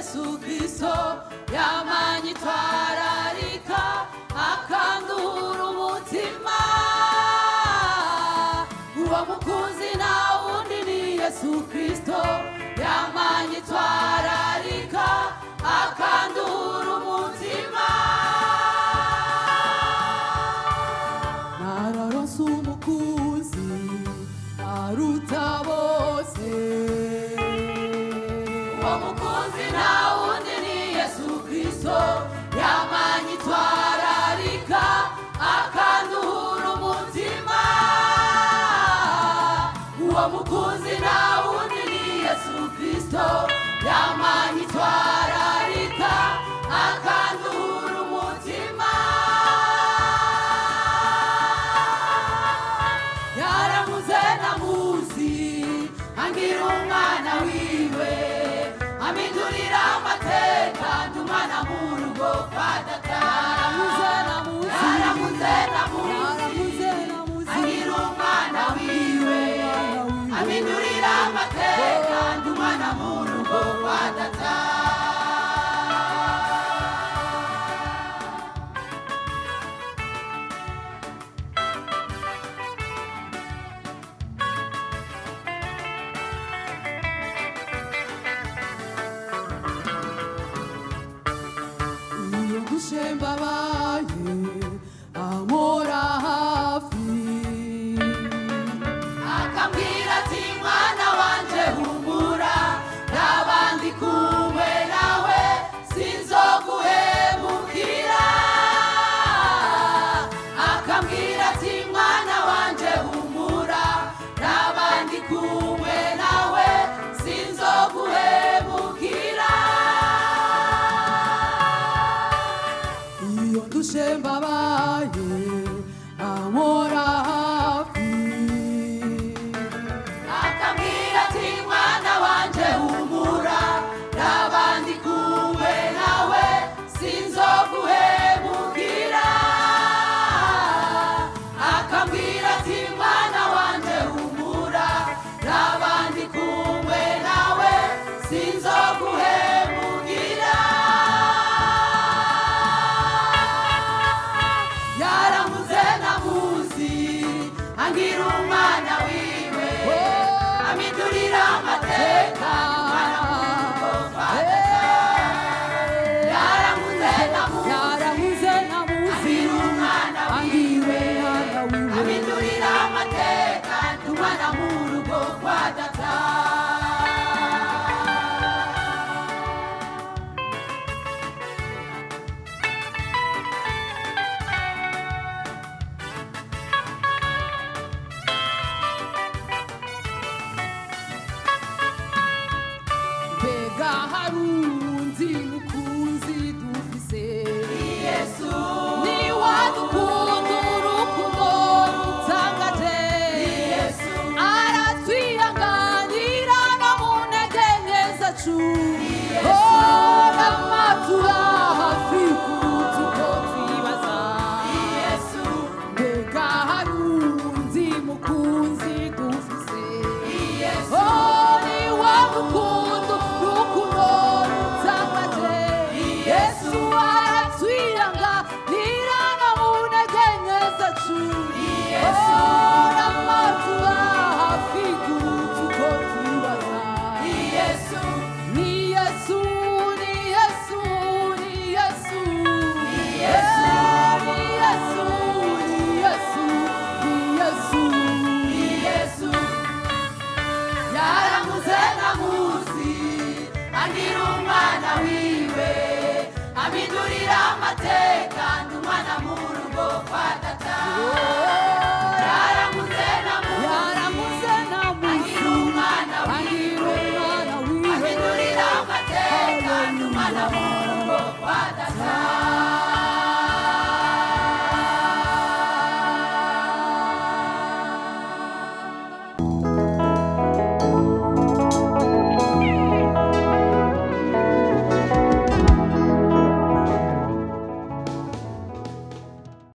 Yesu Kristo yamanyitwararika akandura umutima uwo mukunzi na wundi ni Yesu Kristo yamanyitwararika akandura umutima nararonse umukunzi aruta bose uwo mukunzi na wundi ni Yesu Kristo yamanyitwararika akandura umutima uwo mukunzi na wundi ni Yesu Kristo yamanyitwararika akandura umutima yaramuze namuzi angira umwana wiwe amindurira amateka ndumana mu rugo kwa data yaramuze namuzi angira umwana wiwe amindurira amateka ndumana mu rugo kwa data Shemba baye amora hafi akambwira ati mwana wanje humura nabandi kumwe nawe sinzoguhemukira akambwira ati mwana wanje humura nabandi kumwe nawe sinzoguhemukira Shemba baye amora hafi akambwira ati mwana wanje humura nabandi kumwe nawe sinzoguhemukira akambwira ati mwana wanje humura nabandi kumwe nawe sinzoguhemukira angira umwana wiwe amindurira amateka umwana murugo kwa data yaramuze namuzi angira umwana wiwe amindurira amateka umwana murugo kwa data Harunzi mukunzi dufise Yesu ni wadukunda urukundo rutangaje Yesu aratwihanganira no mu ntege nke zacu n'amatura hafi kuruta uko twibaza Yesu mbega harunzi mukunzi dufise Yesu ni wadukunda angira umwana wiwe amindurira amateka ndumana mu rugo kwa data